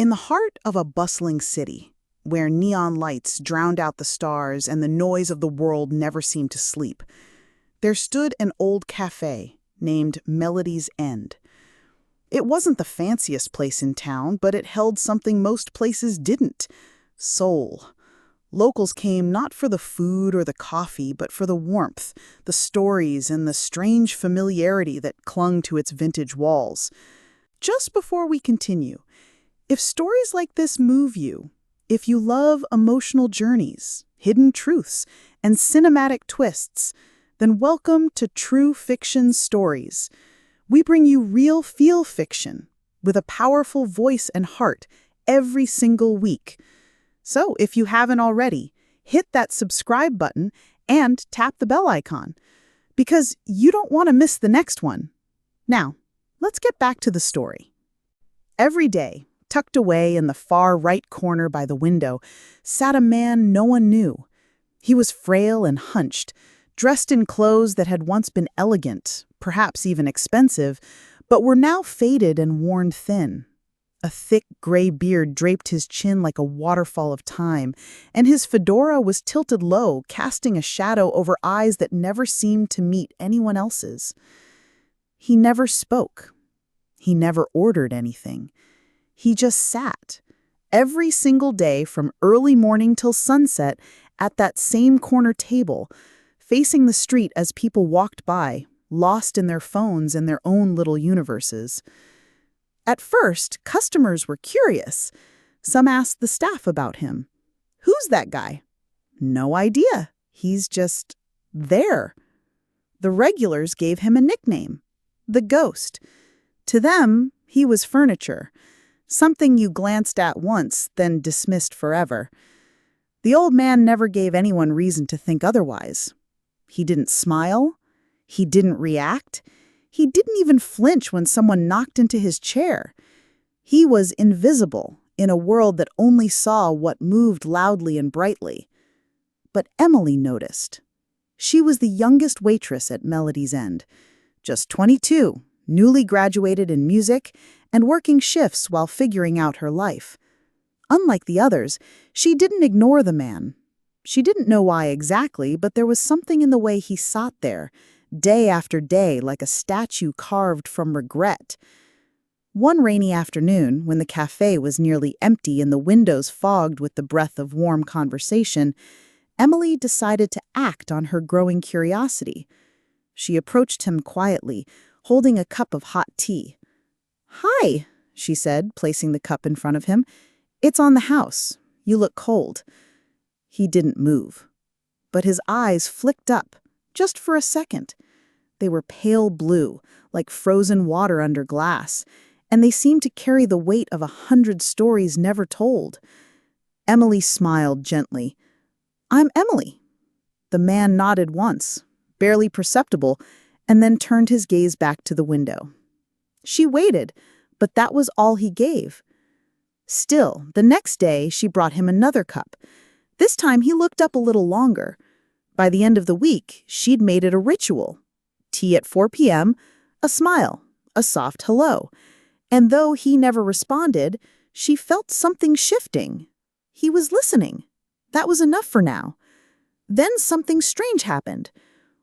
In the heart of a bustling city, where neon lights drowned out the stars and the noise of the world never seemed to sleep, there stood an old cafe named Melody's End. It wasn't the fanciest place in town, but it held something most places didn't: soul. Locals came not for the food or the coffee, but for the warmth, the stories, and the strange familiarity that clung to its vintage walls. Just before we continue, if stories like this move you, if you love emotional journeys, hidden truths, and cinematic twists, then welcome to True Fiction Stories. We bring you real feel fiction with a powerful voice and heart every single week. So if you haven't already, hit that subscribe button and tap the bell icon, because you don't want to miss the next one. Now, let's get back to the story. Every day, tucked away in the far right corner by the window, sat a man no one knew. He was frail and hunched, dressed in clothes that had once been elegant, perhaps even expensive, but were now faded and worn thin. A thick gray beard draped his chin like a waterfall of time, and his fedora was tilted low, casting a shadow over eyes that never seemed to meet anyone else's. He never spoke. He never ordered anything. He just sat, every single day from early morning till sunset, at that same corner table, facing the street as people walked by, lost in their phones and their own little universes. At first, customers were curious. Some asked the staff about him. "Who's that guy?" "No idea. He's just there." The regulars gave him a nickname: the Ghost. To them, he was furniture, something you glanced at once, then dismissed forever. The old man never gave anyone reason to think otherwise. He didn't smile. He didn't react. He didn't even flinch when someone knocked into his chair. He was invisible in a world that only saw what moved loudly and brightly. But Emily noticed. She was the youngest waitress at Melody's End, just 22, newly graduated in music, and working shifts while figuring out her life. Unlike the others, she didn't ignore the man. She didn't know why exactly, but there was something in the way he sat there, day after day, like a statue carved from regret. One rainy afternoon, when the cafe was nearly empty and the windows fogged with the breath of warm conversation, Emily decided to act on her growing curiosity. She approached him quietly, holding a cup of hot tea. "Hi," she said, placing the cup in front of him. "It's on the house. You look cold." He didn't move, but his eyes flicked up, just for a second. They were pale blue, like frozen water under glass, and they seemed to carry the weight of 100 stories never told. Emily smiled gently. "I'm Emily." The man nodded once, barely perceptible, and then turned his gaze back to the window. She waited, but that was all he gave. Still, the next day she brought him another cup. This time he looked up a little longer. By the end of the week, she'd made it a ritual. Tea at 4 p.m., a smile, a soft hello. And though he never responded, she felt something shifting. He was listening. That was enough for now. Then something strange happened.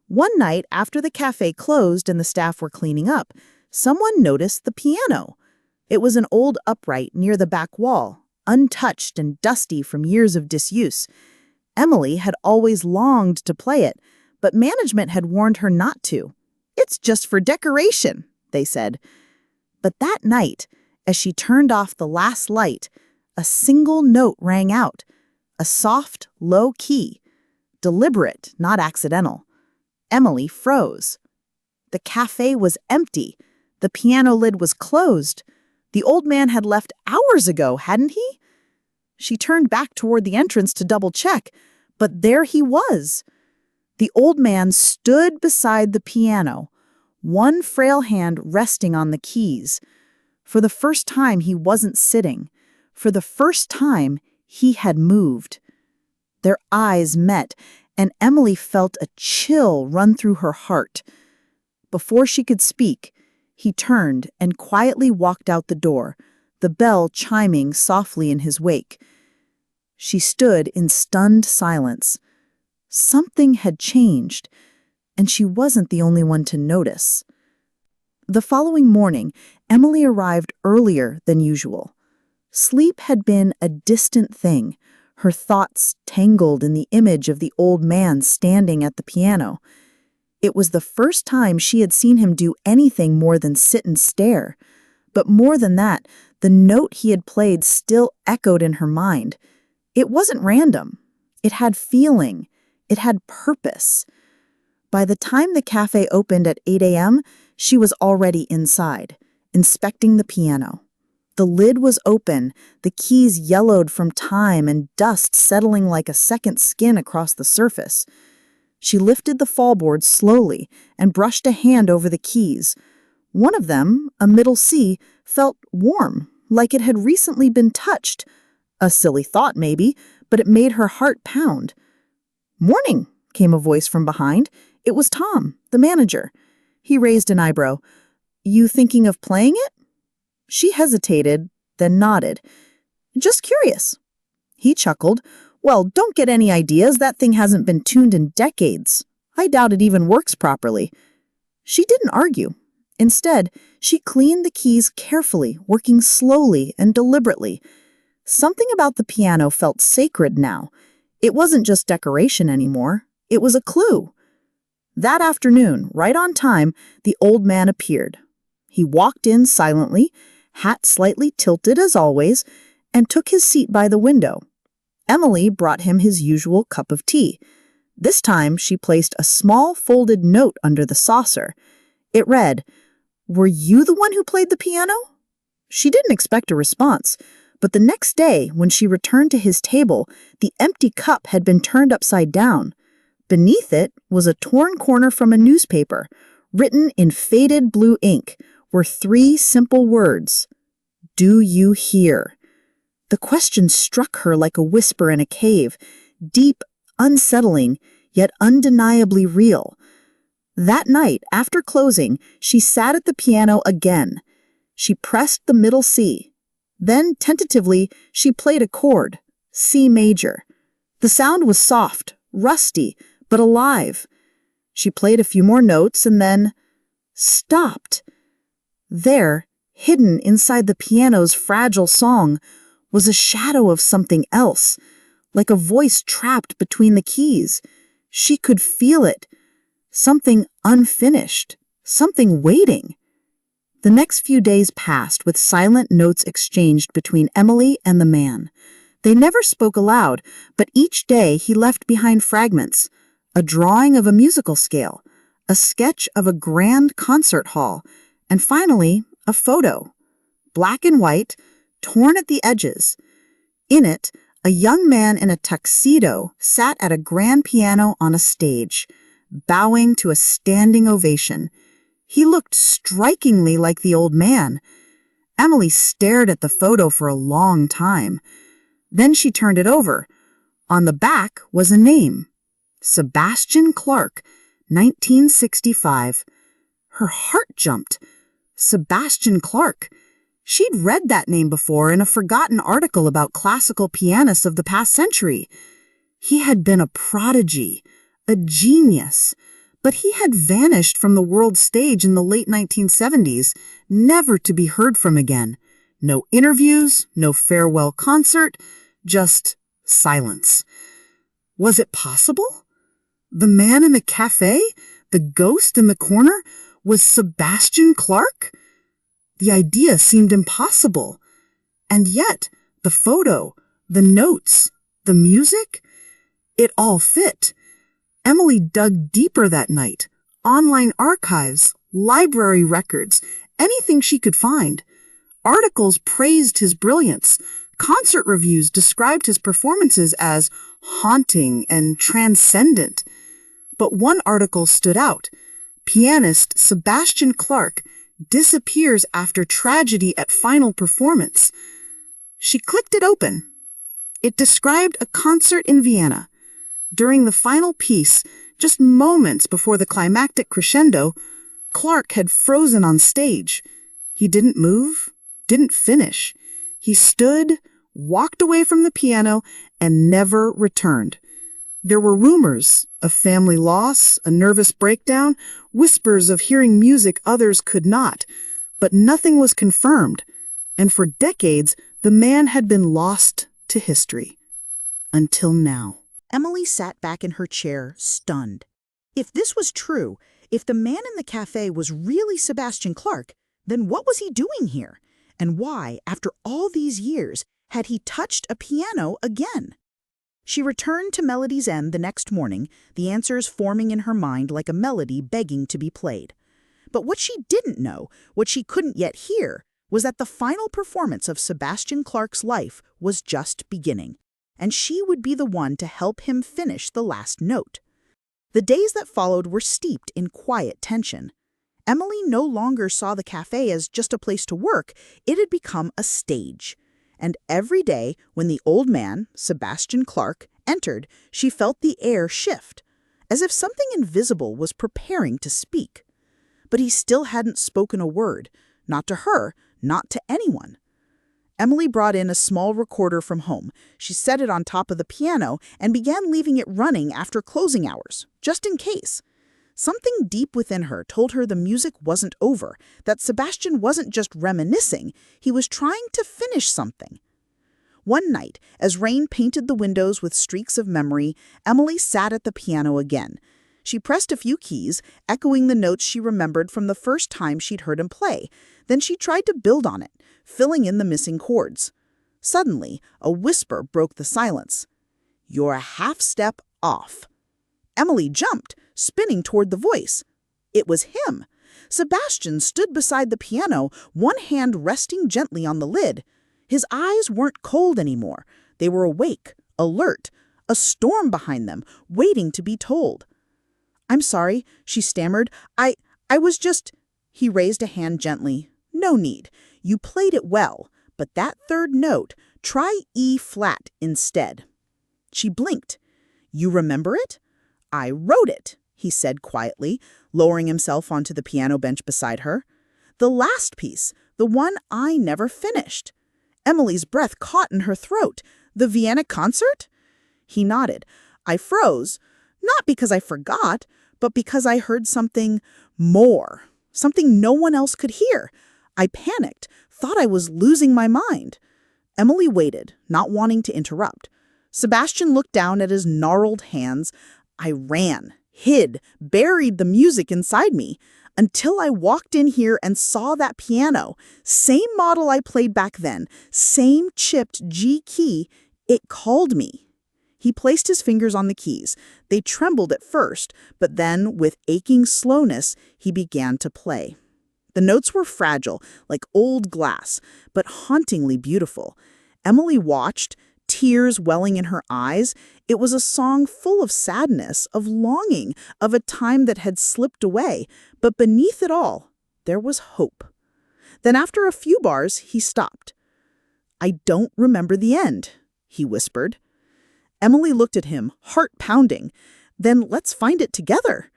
One night, after the cafe closed and the staff were cleaning up, someone noticed the piano. It was an old upright near the back wall, untouched and dusty from years of disuse. Emily had always longed to play it, but management had warned her not to. "It's just for decoration," they said. But that night, as she turned off the last light, a single note rang out, a soft, low key, deliberate, not accidental. Emily froze. The cafe was empty. The piano lid was closed. The old man had left hours ago, hadn't he? She turned back toward the entrance to double-check, but there he was. The old man stood beside the piano, one frail hand resting on the keys. For the first time, he wasn't sitting. For the first time, he had moved. Their eyes met, and Emily felt a chill run through her heart. Before she could speak, he turned and quietly walked out the door, the bell chiming softly in his wake. She stood in stunned silence. Something had changed, and she wasn't the only one to notice. The following morning, Emily arrived earlier than usual. Sleep had been a distant thing, her thoughts tangled in the image of the old man standing at the piano. It was the first time she had seen him do anything more than sit and stare. But more than that, the note he had played still echoed in her mind. It wasn't random. It had feeling. It had purpose. By the time the cafe opened at 8 a.m., she was already inside, inspecting the piano. The lid was open, the keys yellowed from time and dust settling like a second skin across the surface. She lifted the fallboard slowly and brushed a hand over the keys. One of them, a middle C, felt warm, like it had recently been touched. A silly thought, maybe, but it made her heart pound. "Morning," came a voice from behind. It was Tom, the manager. He raised an eyebrow. "You thinking of playing it?" She hesitated, then nodded. "Just curious." He chuckled. "Well, don't get any ideas. That thing hasn't been tuned in decades. I doubt it even works properly." She didn't argue. Instead, she cleaned the keys carefully, working slowly and deliberately. Something about the piano felt sacred now. It wasn't just decoration anymore. It was a clue. That afternoon, right on time, the old man appeared. He walked in silently, hat slightly tilted as always, and took his seat by the window. Emily brought him his usual cup of tea. This time, she placed a small folded note under the saucer. It read, "Were you the one who played the piano?" She didn't expect a response, but the next day, when she returned to his table, the empty cup had been turned upside down. Beneath it was a torn corner from a newspaper. Written in faded blue ink were 3 simple words. "Do you hear?" The question struck her like a whisper in a cave, deep, unsettling, yet undeniably real. That night, after closing, she sat at the piano again. She pressed the middle C. Then, tentatively, she played a chord, C major. The sound was soft, rusty, but alive. She played a few more notes and then stopped. There, hidden inside the piano's fragile song, was a shadow of something else, like a voice trapped between the keys. She could feel it. Something unfinished, something waiting. The next few days passed with silent notes exchanged between Emily and the man. They never spoke aloud, but each day he left behind fragments. A drawing of a musical scale, a sketch of a grand concert hall, and finally, a photo. Black and white, torn at the edges. In it, a young man in a tuxedo sat at a grand piano on a stage, bowing to a standing ovation. He looked strikingly like the old man. Emily stared at the photo for a long time. Then she turned it over. On the back was a name. Sebastian Clark, 1965. Her heart jumped. Sebastian Clark. She'd read that name before in a forgotten article about classical pianists of the past century. He had been a prodigy, a genius, but he had vanished from the world stage in the late 1970s, never to be heard from again. No interviews, no farewell concert, just silence. Was it possible? The man in the cafe, the ghost in the corner, was Sebastian Clark? The idea seemed impossible. And yet, the photo, the notes, the music, it all fit. Emily dug deeper that night. Online archives, library records, anything she could find. Articles praised his brilliance. Concert reviews described his performances as haunting and transcendent. But one article stood out. Pianist Sebastian Clark disappears after tragedy at final performance. She clicked it open. It described a concert in Vienna. During the final piece, just moments before the climactic crescendo, Clark had frozen on stage. He didn't move, didn't finish. He stood, walked away from the piano, and never returned. There were rumors of family loss, a nervous breakdown, whispers of hearing music others could not, but nothing was confirmed, and for decades the man had been lost to history. Until now. Emily sat back in her chair, stunned. If this was true, if the man in the cafe was really Sebastian Clark, then what was he doing here? And why, after all these years, had he touched a piano again? She returned to Melody's End the next morning, the answers forming in her mind like a melody begging to be played. But what she didn't know, what she couldn't yet hear, was that the final performance of Sebastian Clark's life was just beginning, and she would be the one to help him finish the last note. The days that followed were steeped in quiet tension. Emily no longer saw the cafe as just a place to work, it had become a stage. And every day, when the old man, Sebastian Clark, entered, she felt the air shift, as if something invisible was preparing to speak. But he still hadn't spoken a word, not to her, not to anyone. Emily brought in a small recorder from home. She set it on top of the piano and began leaving it running after closing hours, just in case. Something deep within her told her the music wasn't over, that Sebastian wasn't just reminiscing, he was trying to finish something. One night, as rain painted the windows with streaks of memory, Emily sat at the piano again. She pressed a few keys, echoing the notes she remembered from the first time she'd heard him play. Then she tried to build on it, filling in the missing chords. Suddenly, a whisper broke the silence. "You're a half step off." Emily jumped, spinning toward the voice. It was him. Sebastian stood beside the piano, one hand resting gently on the lid. His eyes weren't cold anymore. They were awake, alert, a storm behind them, waiting to be told. "I'm sorry," she stammered. I was just—" He raised a hand gently. "No need. You played it well, but that third note, try E flat instead." She blinked. "You remember it?" "I wrote it," he said quietly, lowering himself onto the piano bench beside her. "The last piece, the one I never finished." Emily's breath caught in her throat. "The Vienna concert?" He nodded. "I froze, not because I forgot, but because I heard something more, something no one else could hear. I panicked, thought I was losing my mind." Emily waited, not wanting to interrupt. Sebastian looked down at his gnarled hands. "I ran, hid, buried the music inside me, until I walked in here and saw that piano. Same model I played back then, same chipped G key. It called me." He placed his fingers on the keys. They trembled at first, but then, with aching slowness, he began to play. The notes were fragile, like old glass, but hauntingly beautiful. Emily watched, tears welling in her eyes. It was a song full of sadness, of longing, of a time that had slipped away. But beneath it all, there was hope. Then after a few bars, he stopped. "I don't remember the end," he whispered. Emily looked at him, heart pounding. "Then let's find it together."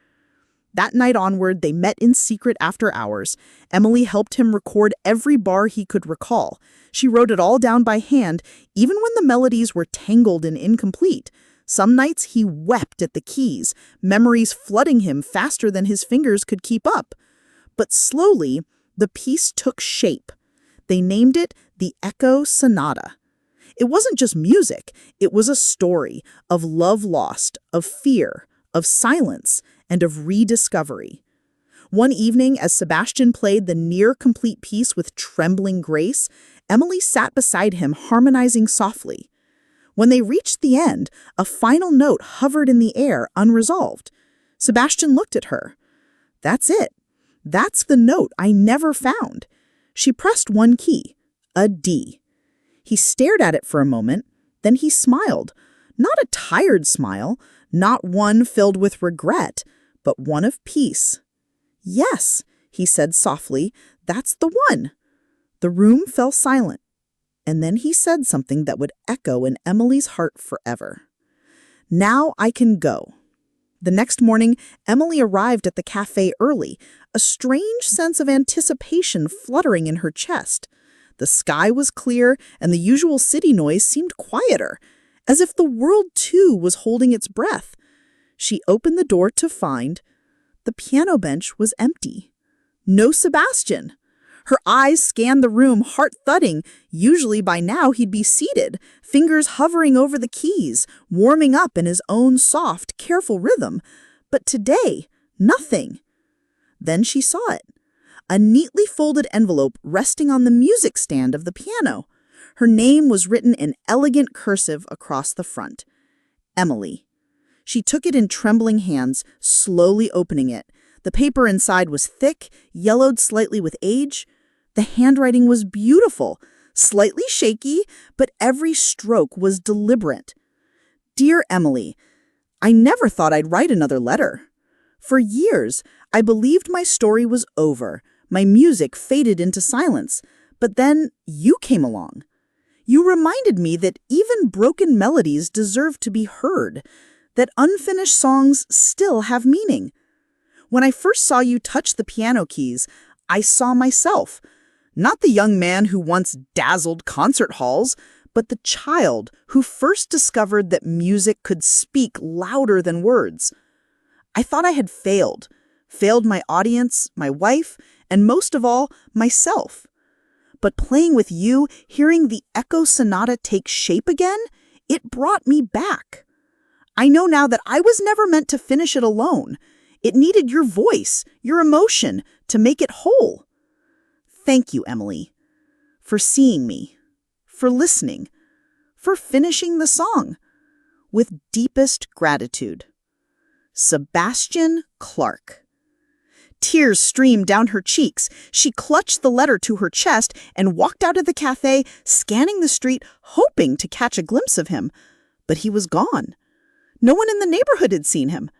That night onward, they met in secret after hours. Emily helped him record every bar he could recall. She wrote it all down by hand, even when the melodies were tangled and incomplete. Some nights he wept at the keys, memories flooding him faster than his fingers could keep up. But slowly, the piece took shape. They named it the Echo Sonata. It wasn't just music, it was a story of love lost, of fear, of silence, and of rediscovery. One evening, as Sebastian played the near-complete piece with trembling grace, Emily sat beside him, harmonizing softly. When they reached the end, a final note hovered in the air, unresolved. Sebastian looked at her. "That's it. That's the note I never found." She pressed one key, a D. He stared at it for a moment, then he smiled. Not a tired smile, not one filled with regret, but one of peace. "Yes," he said softly, "that's the one." The room fell silent, and then he said something that would echo in Emily's heart forever. "Now I can go." The next morning, Emily arrived at the cafe early, a strange sense of anticipation fluttering in her chest. The sky was clear, and the usual city noise seemed quieter, as if the world, too, was holding its breath. She opened the door to find the piano bench was empty. No Sebastian. Her eyes scanned the room, heart thudding. Usually by now he'd be seated, fingers hovering over the keys, warming up in his own soft, careful rhythm. But today, nothing. Then she saw it. A neatly folded envelope resting on the music stand of the piano. Her name was written in elegant cursive across the front. Emily. She took it in trembling hands, slowly opening it. The paper inside was thick, yellowed slightly with age. The handwriting was beautiful, slightly shaky, but every stroke was deliberate. Dear Emily, I never thought I'd write another letter. For years, I believed my story was over. My music faded into silence. But then you came along. You reminded me that even broken melodies deserve to be heard, that unfinished songs still have meaning. When I first saw you touch the piano keys, I saw myself. Not the young man who once dazzled concert halls, but the child who first discovered that music could speak louder than words. I thought I had failed my audience, my wife, and most of all, myself. But playing with you, hearing the Echo Sonata take shape again, it brought me back. I know now that I was never meant to finish it alone. It needed your voice, your emotion, to make it whole. Thank you, Emily, for seeing me, for listening, for finishing the song. With deepest gratitude. Sebastian Clark. Tears streamed down her cheeks. She clutched the letter to her chest and walked out of the cafe, scanning the street, hoping to catch a glimpse of him. But he was gone. No one in the neighborhood had seen him.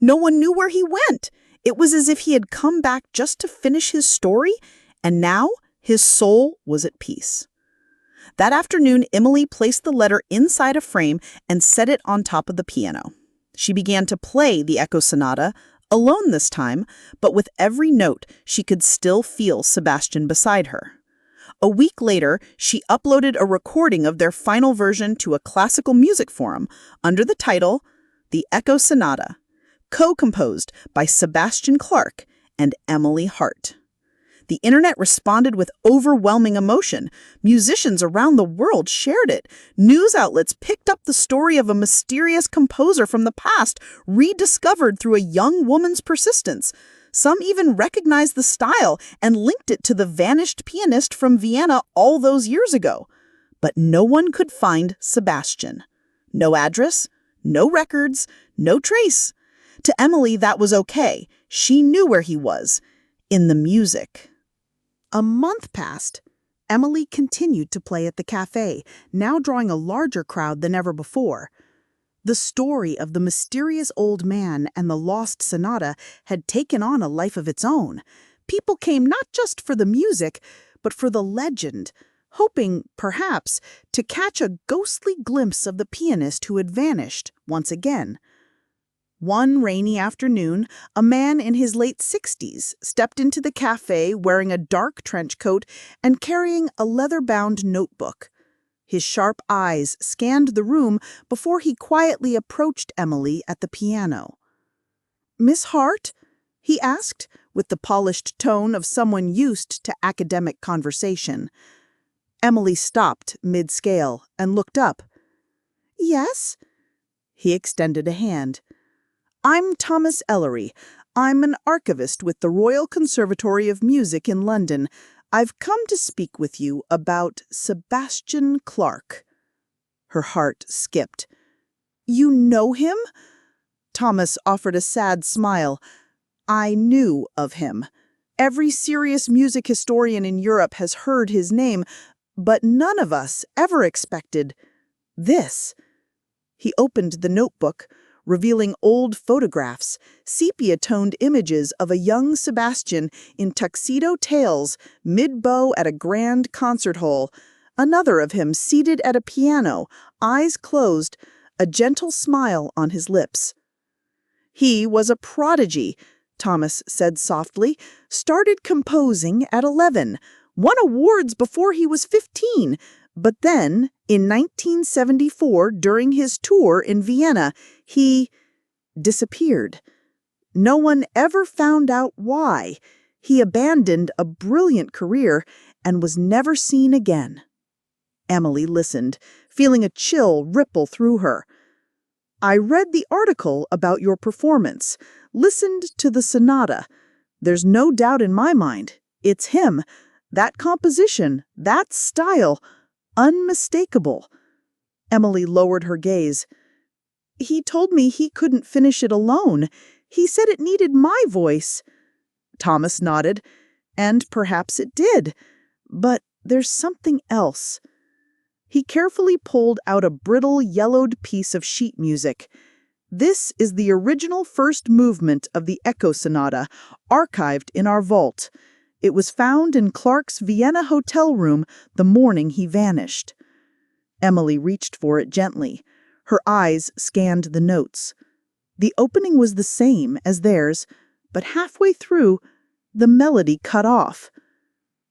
No one knew where he went. It was as if he had come back just to finish his story, and now his soul was at peace. That afternoon, Emily placed the letter inside a frame and set it on top of the piano. She began to play the Echo Sonata, alone this time, but with every note she could still feel Sebastian beside her. A week later, she uploaded a recording of their final version to a classical music forum under the title The Echo Sonata, co-composed by Sebastian Clark and Emily Hart. The internet responded with overwhelming emotion. Musicians around the world shared it. News outlets picked up the story of a mysterious composer from the past, rediscovered through a young woman's persistence. Some even recognized the style and linked it to the vanished pianist from Vienna all those years ago. But no one could find Sebastian. No address, no records, no trace. To Emily, that was okay. She knew where he was, in the music. A month passed. Emily continued to play at the cafe, now drawing a larger crowd than ever before. The story of the mysterious old man and the lost sonata had taken on a life of its own. People came not just for the music, but for the legend, hoping, perhaps, to catch a ghostly glimpse of the pianist who had vanished once again. One rainy afternoon, a man in his late 60s stepped into the cafe wearing a dark trench coat and carrying a leather-bound notebook. His sharp eyes scanned the room before he quietly approached Emily at the piano. "Miss Hart?" he asked, with the polished tone of someone used to academic conversation. Emily stopped mid-scale and looked up. "Yes?" He extended a hand. "I'm Thomas Ellery. I'm an archivist with the Royal Conservatory of Music in London. I've come to speak with you about Sebastian Clark." Her heart skipped. "You know him?" Thomas offered a sad smile. "I knew of him. Every serious music historian in Europe has heard his name, but none of us ever expected this." He opened the notebook, revealing old photographs, sepia-toned images of a young Sebastian in tuxedo tails, mid-bow at a grand concert hall, another of him seated at a piano, eyes closed, a gentle smile on his lips. "He was a prodigy," Thomas said softly, "started composing at 11, won awards before he was 15, but then, in 1974, during his tour in Vienna, he disappeared. No one ever found out why. He abandoned a brilliant career and was never seen again. Emily listened, feeling a chill ripple through her. I read the article about your performance, listened to the sonata. There's no doubt in my mind. It's him. That composition, that style, unmistakable. Emily lowered her gaze. He told me he couldn't finish it alone. He said it needed my voice. Thomas nodded, and perhaps it did. But there's something else. He carefully pulled out a brittle, yellowed piece of sheet music. This is the original first movement of the Echo Sonata, archived in our vault. It was found in Clark's Vienna hotel room the morning he vanished. Emily reached for it gently. Her eyes scanned the notes. The opening was the same as theirs, but halfway through, the melody cut off.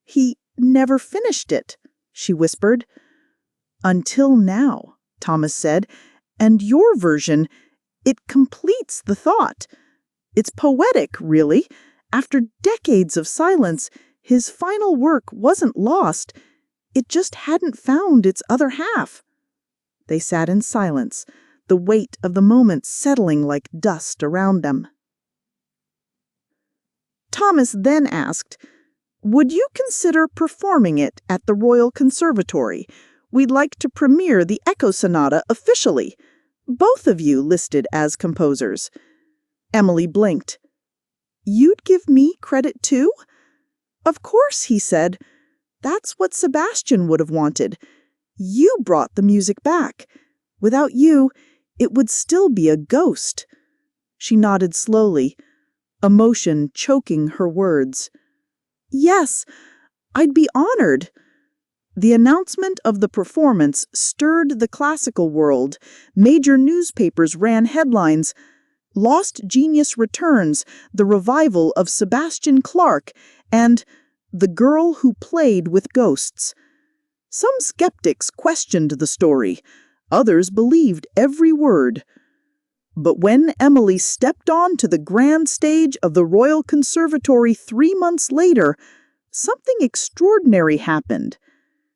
He never finished it, she whispered. Until now, Thomas said, and your version, it completes the thought. It's poetic, really. After decades of silence, his final work wasn't lost. It just hadn't found its other half. They sat in silence, the weight of the moment settling like dust around them. Thomas then asked, "Would you consider performing it at the Royal Conservatory? We'd like to premiere the Echo Sonata officially. Both of you listed as composers." Emily blinked. "You'd give me credit too?" "Of course," he said. "That's what Sebastian would have wanted. You brought the music back. Without you, it would still be a ghost." She nodded slowly, emotion choking her words. "Yes, I'd be honored." The announcement of the performance stirred the classical world. Major newspapers ran headlines, "Lost Genius Returns, the Revival of Sebastian Clark," and "The Girl Who Played with Ghosts." Some skeptics questioned the story. Others believed every word. But when Emily stepped onto the grand stage of the Royal Conservatory 3 months later, something extraordinary happened.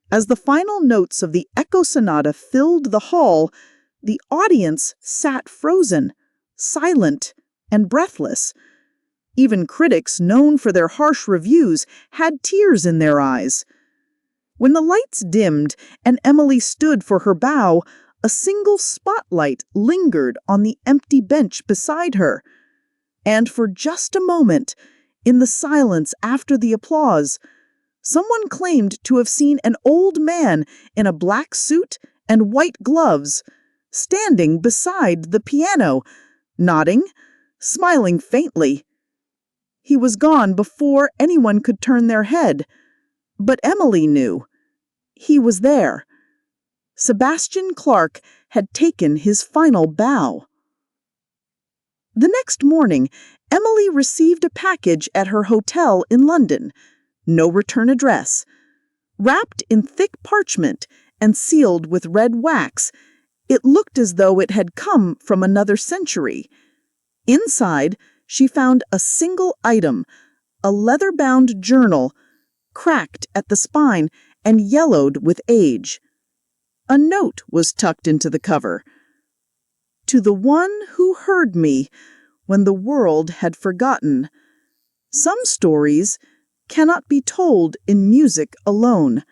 As the final notes of the Echo Sonata filled the hall, the audience sat frozen, silent, and breathless. Even critics known for their harsh reviews had tears in their eyes. When the lights dimmed and Emily stood for her bow, a single spotlight lingered on the empty bench beside her. And for just a moment, in the silence after the applause, someone claimed to have seen an old man in a black suit and white gloves, standing beside the piano, nodding, smiling faintly. He was gone before anyone could turn their head. But Emily knew. He was there. Sebastian Clark had taken his final bow. The next morning, Emily received a package at her hotel in London. No return address. Wrapped in thick parchment and sealed with red wax, it looked as though it had come from another century. Inside, she found a single item, a leather-bound journal, cracked at the spine and yellowed with age. A note was tucked into the cover. "To the one who heard me when the world had forgotten. Some stories cannot be told in music alone.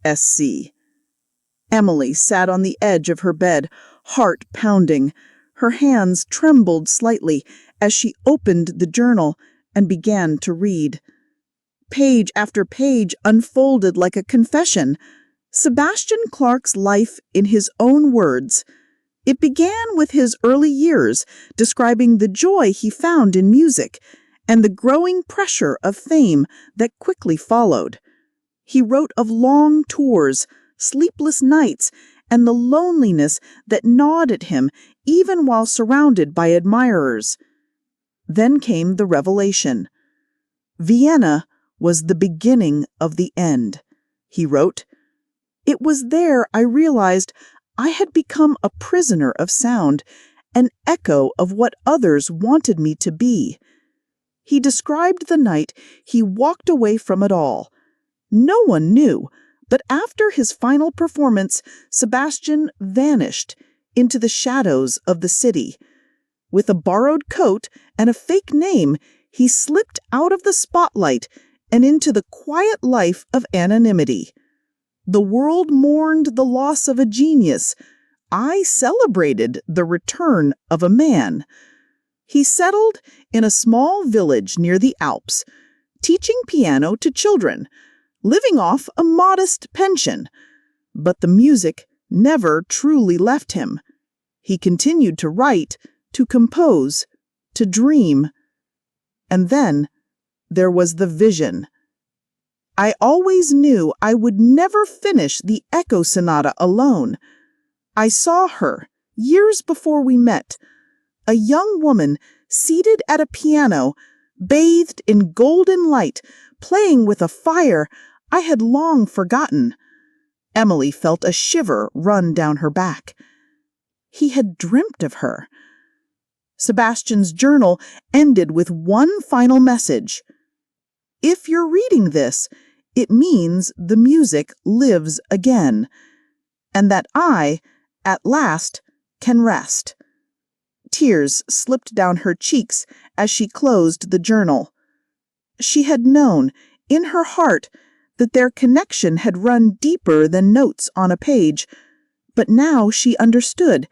S.C." Emily sat on the edge of her bed, heart pounding. Her hands trembled slightly as she opened the journal and began to read. Page after page unfolded like a confession. Sebastian Clark's life in his own words. It began with his early years, describing the joy he found in music and the growing pressure of fame that quickly followed. He wrote of long tours, sleepless nights, and the loneliness that gnawed at him even while surrounded by admirers. Then came the revelation. Vienna was the beginning of the end," he wrote. "It was there I realized I had become a prisoner of sound, an echo of what others wanted me to be." He described the night he walked away from it all. No one knew, but after his final performance, Sebastian vanished into the shadows of the city. With a borrowed coat and a fake name, he slipped out of the spotlight and into the quiet life of anonymity. The world mourned the loss of a genius. I celebrated the return of a man. He settled in a small village near the Alps, teaching piano to children, living off a modest pension. But the music never truly left him. He continued to write, to compose, to dream. And then there was the vision. "I always knew I would never finish the Echo Sonata alone. I saw her, years before we met, a young woman seated at a piano, bathed in golden light, playing with a fire I had long forgotten." Emily felt a shiver run down her back. He had dreamt of her. Sebastian's journal ended with one final message. "If you're reading this, it means the music lives again, and that I, at last, can rest." Tears slipped down her cheeks as she closed the journal. She had known, in her heart, that their connection had run deeper than notes on a page, but now she understood.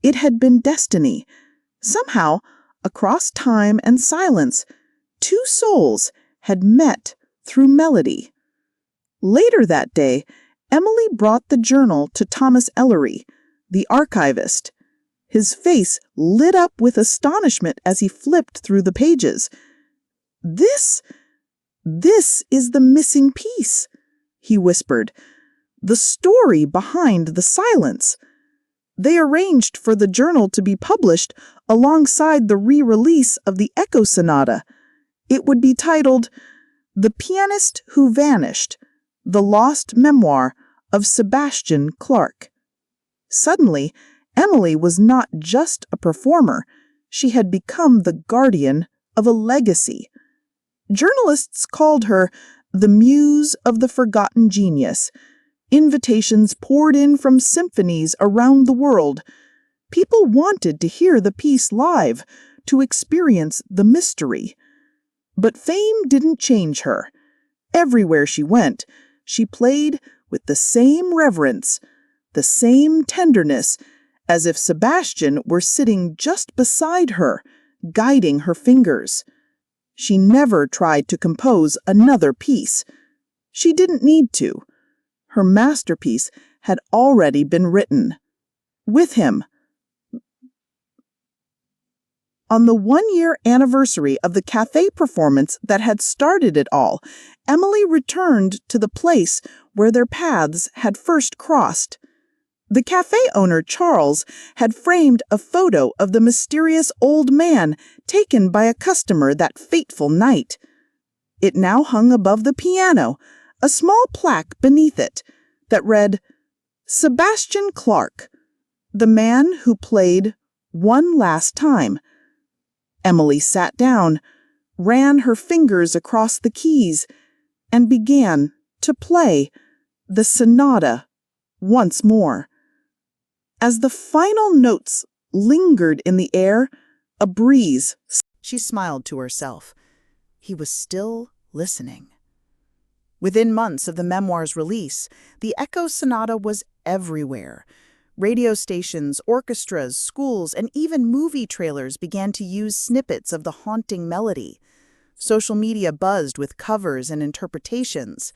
It had been destiny. Somehow, across time and silence, two souls had met through melody. Later that day, Emily brought the journal to Thomas Ellery, the archivist. His face lit up with astonishment as he flipped through the pages. This is the missing piece," he whispered. "The story behind the silence." They arranged for the journal to be published alongside the re-release of the Echo Sonata. It would be titled "The Pianist Who Vanished: The Lost Memoir of Sebastian Clark." Suddenly, Emily was not just a performer. She had become the guardian of a legacy. Journalists called her the muse of the forgotten genius. Invitations poured in from symphonies around the world. People wanted to hear the piece live, to experience the mystery. But fame didn't change her. Everywhere she went, she played with the same reverence, the same tenderness, as if Sebastian were sitting just beside her, guiding her fingers. She never tried to compose another piece. She didn't need to. Her masterpiece had already been written. With him. On the one-year anniversary of the cafe performance that had started it all, Emily returned to the place where their paths had first crossed. The cafe owner, Charles, had framed a photo of the mysterious old man taken by a customer that fateful night. It now hung above the piano, a small plaque beneath it that read, "Sebastian Clark, the man who played one last time." Emily sat down, ran her fingers across the keys, and began to play the sonata once more. As the final notes lingered in the air, a breeze. She smiled to herself. He was still listening. Within months of the memoir's release, the Echo Sonata was everywhere. Radio stations, orchestras, schools, and even movie trailers began to use snippets of the haunting melody. Social media buzzed with covers and interpretations.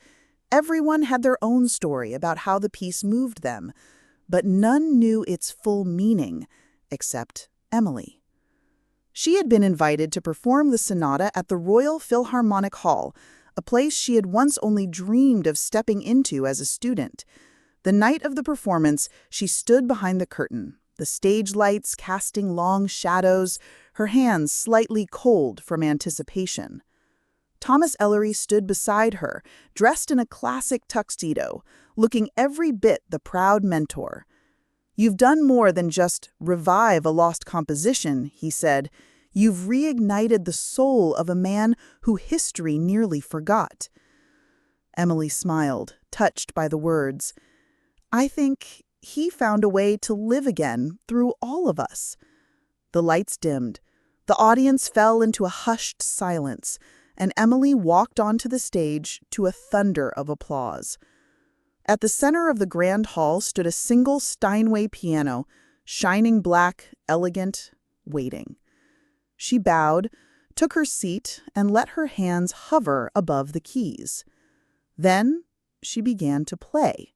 Everyone had their own story about how the piece moved them, but none knew its full meaning, except Emily. She had been invited to perform the sonata at the Royal Philharmonic Hall, a place she had once only dreamed of stepping into as a student. The night of the performance, she stood behind the curtain, the stage lights casting long shadows, her hands slightly cold from anticipation. Thomas Ellery stood beside her, dressed in a classic tuxedo, looking every bit the proud mentor. "You've done more than just revive a lost composition," he said. "You've reignited the soul of a man who history nearly forgot." Emily smiled, touched by the words. "I think he found a way to live again through all of us." The lights dimmed. The audience fell into a hushed silence, and Emily walked onto the stage to a thunder of applause. At the center of the grand hall stood a single Steinway piano, shining black, elegant, waiting. She bowed, took her seat, and let her hands hover above the keys. Then she began to play.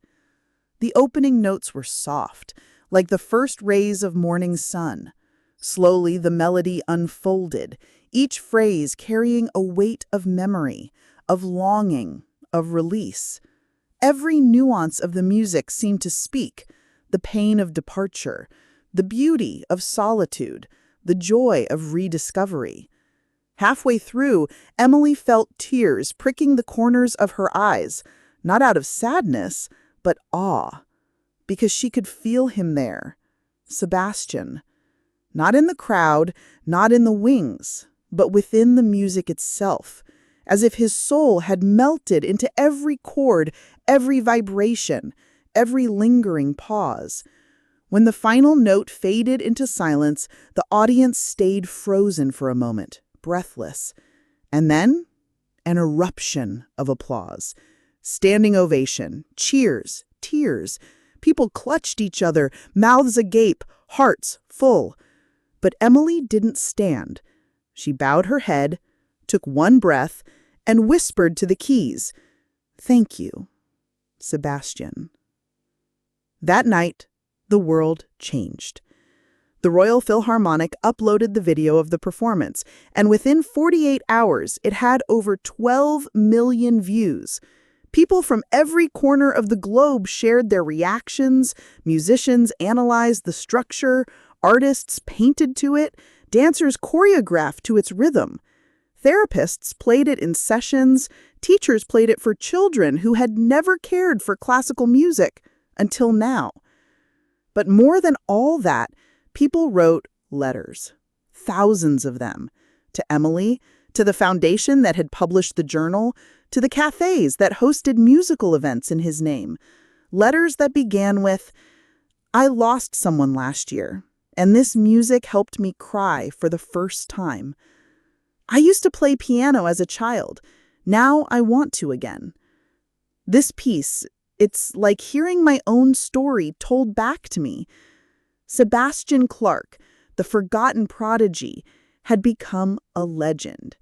The opening notes were soft, like the first rays of morning sun. Slowly the melody unfolded, each phrase carrying a weight of memory, of longing, of release. Every nuance of the music seemed to speak: the pain of departure, the beauty of solitude, the joy of rediscovery. Halfway through, Emily felt tears pricking the corners of her eyes, not out of sadness, but awe, because she could feel him there, Sebastian. Not in the crowd, not in the wings, but within the music itself, as if his soul had melted into every chord, every vibration, every lingering pause. When the final note faded into silence, the audience stayed frozen for a moment, breathless. And then, an eruption of applause. Standing ovation, cheers, tears. People clutched each other, mouths agape, hearts full. But Emily didn't stand. She bowed her head, took one breath, and whispered to the keys, "Thank you, Sebastian." That night, the world changed. The Royal Philharmonic uploaded the video of the performance, and within 48 hours, it had over 12 million views. People from every corner of the globe shared their reactions, musicians analyzed the structure, artists painted to it, dancers choreographed to its rhythm. Therapists played it in sessions, teachers played it for children who had never cared for classical music until now. But more than all that, people wrote letters, thousands of them, to Emily, to the foundation that had published the journal, to the cafes that hosted musical events in his name. Letters that began with, "I lost someone last year, and this music helped me cry for the first time. I used to play piano as a child. Now I want to again." This piece, it's like hearing my own story told back to me. Sebastian Clark, the forgotten prodigy, had become a legend.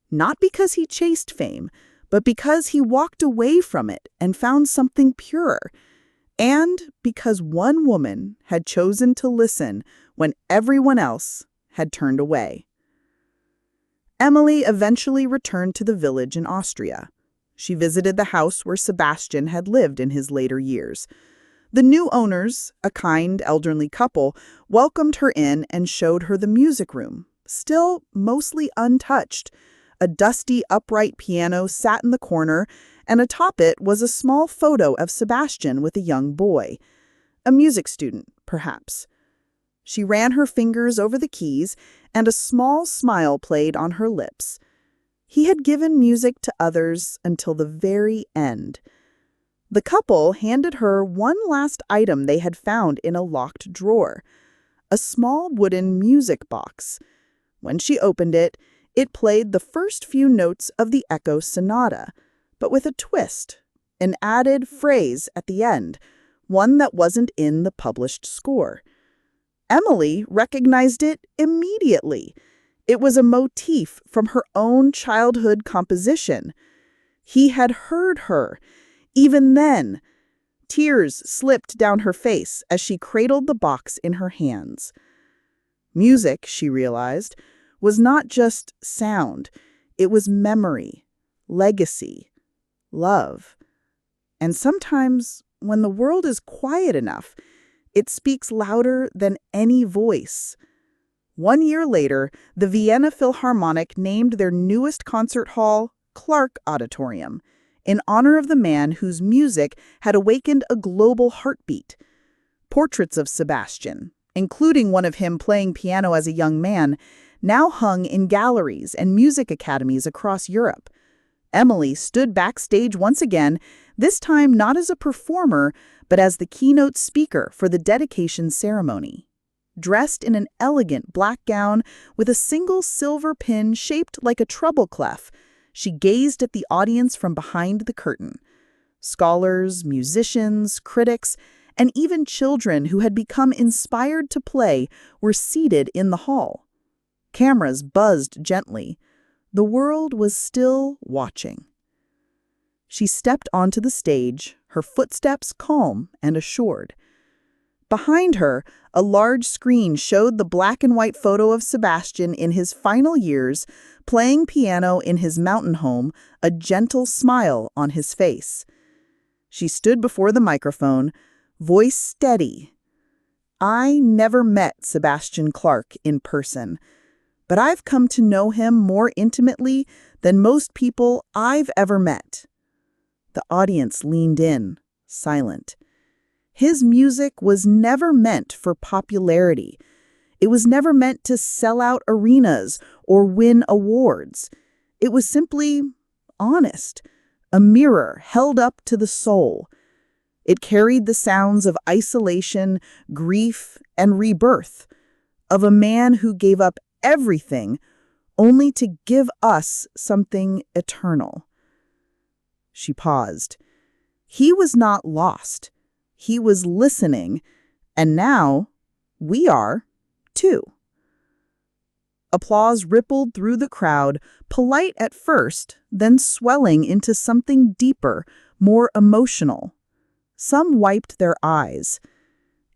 Not because he chased fame, but because he walked away from it and found something purer. And because one woman had chosen to listen when everyone else had turned away. Emily eventually returned to the village in Austria. She visited the house where Sebastian had lived in his later years. The new owners, a kind elderly couple, welcomed her in and showed her the music room, still mostly untouched. A dusty upright piano sat in the corner, and atop it was a small photo of Sebastian with a young boy. A music student, perhaps. She ran her fingers over the keys, and a small smile played on her lips. He had given music to others until the very end. The couple handed her one last item they had found in a locked drawer, a small wooden music box. When she opened it, it played the first few notes of the Echo Sonata, but with a twist, an added phrase at the end, one that wasn't in the published score. Emily recognized it immediately. It was a motif from her own childhood composition. He had heard her. Even then, tears slipped down her face as she cradled the box in her hands. Music, she realized, was not just sound. It was memory, legacy, love. And sometimes, when the world is quiet enough, it speaks louder than any voice. 1 year later, the Vienna Philharmonic named their newest concert hall Clark Auditorium, in honor of the man whose music had awakened a global heartbeat. Portraits of Sebastian, including one of him playing piano as a young man, now hung in galleries and music academies across Europe. Emily stood backstage once again, this time not as a performer, but as the keynote speaker for the dedication ceremony. Dressed in an elegant black gown with a single silver pin shaped like a treble clef, she gazed at the audience from behind the curtain. Scholars, musicians, critics, and even children who had become inspired to play were seated in the hall. Cameras buzzed gently. The world was still watching. She stepped onto the stage, her footsteps calm and assured. Behind her, a large screen showed the black and white photo of Sebastian in his final years, playing piano in his mountain home, a gentle smile on his face. She stood before the microphone, voice steady. "I never met Sebastian Clark in person, but I've come to know him more intimately than most people I've ever met." The audience leaned in, silent. His music was never meant for popularity. It was never meant to sell out arenas or win awards. It was simply honest, a mirror held up to the soul. It carried the sounds of isolation, grief, and rebirth, of a man who gave up everything only to give us something eternal. She paused. He was not lost. He was listening, and now we are, too. Applause rippled through the crowd, polite at first, then swelling into something deeper, more emotional. Some wiped their eyes.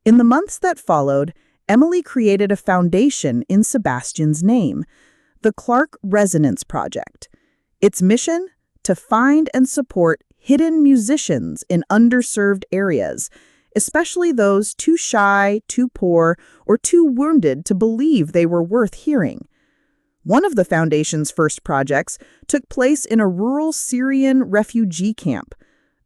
In the months that followed, Emily created a foundation in Sebastian's name, the Clark Resonance Project. Its mission? To find and support hidden musicians in underserved areas, especially those too shy, too poor, or too wounded to believe they were worth hearing. One of the foundation's first projects took place in a rural Syrian refugee camp.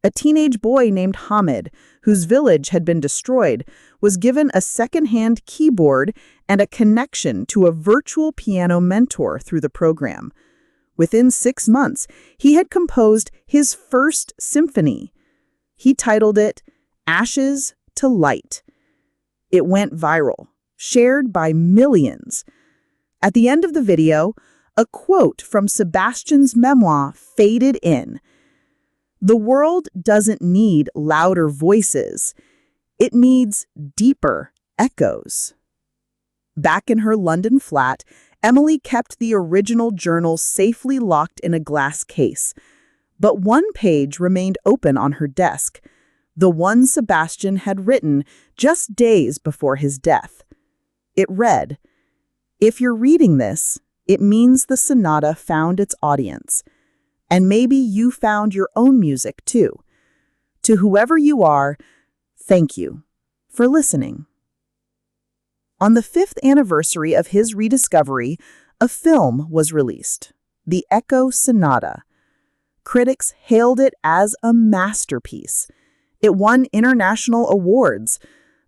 A teenage boy named Hamid, whose village had been destroyed, was given a second-hand keyboard and a connection to a virtual piano mentor through the program. Within 6 months, he had composed his first symphony. He titled it Ashes to Light. It went viral, shared by millions. At the end of the video, a quote from Sebastian's memoir faded in. "The world doesn't need louder voices. It needs deeper echoes." Back in her London flat, Emily kept the original journal safely locked in a glass case. But one page remained open on her desk, the one Sebastian had written just days before his death. It read, "If you're reading this, it means the sonata found its audience. And maybe you found your own music too. To whoever you are, thank you for listening." On the 5th anniversary of his rediscovery, a film was released, The Echo Sonata. Critics hailed it as a masterpiece. It won international awards.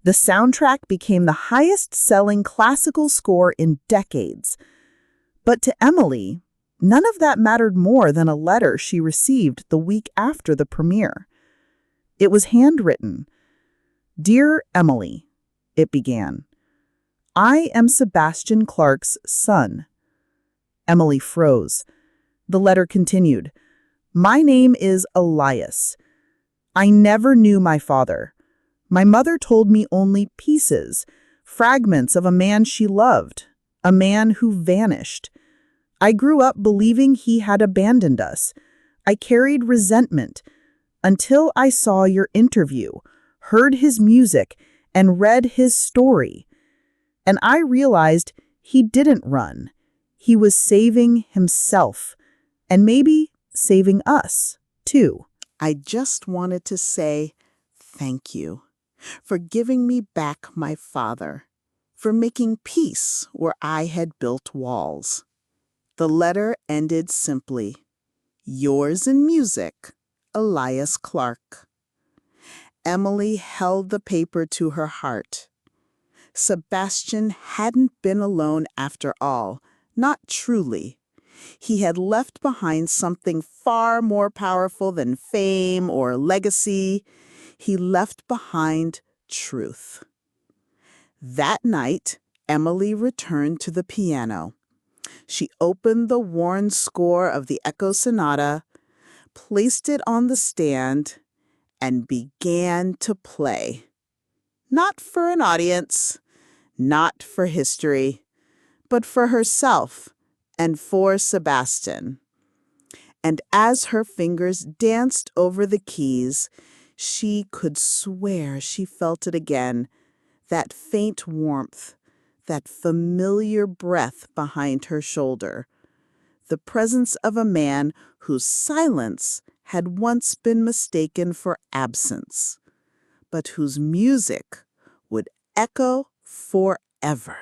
The soundtrack became the highest-selling classical score in decades. But to Emily, none of that mattered more than a letter she received the week after the premiere. It was handwritten. "Dear Emily," it began, "I am Sebastian Clark's son." Emily froze. The letter continued, "My name is Elias. I never knew my father. My mother told me only pieces, fragments of a man she loved, a man who vanished. I grew up believing he had abandoned us. I carried resentment until I saw your interview, heard his music, and read his story. And I realized he didn't run. He was saving himself, and maybe saving us, too. I just wanted to say thank you for giving me back my father, for making peace where I had built walls." The letter ended simply, Yours in music, Elias Clark. Emily held the paper to her heart. Sebastian hadn't been alone after all, not truly. He had left behind something far more powerful than fame or legacy. He left behind truth. That night, Emily returned to the piano. She opened the worn score of the Echo Sonata, placed it on the stand, and began to play. Not for an audience, not for history, but for herself and for Sebastian. And as her fingers danced over the keys, she could swear she felt it again, that faint warmth, that familiar breath behind her shoulder, the presence of a man whose silence had once been mistaken for absence, but whose music would echo forever.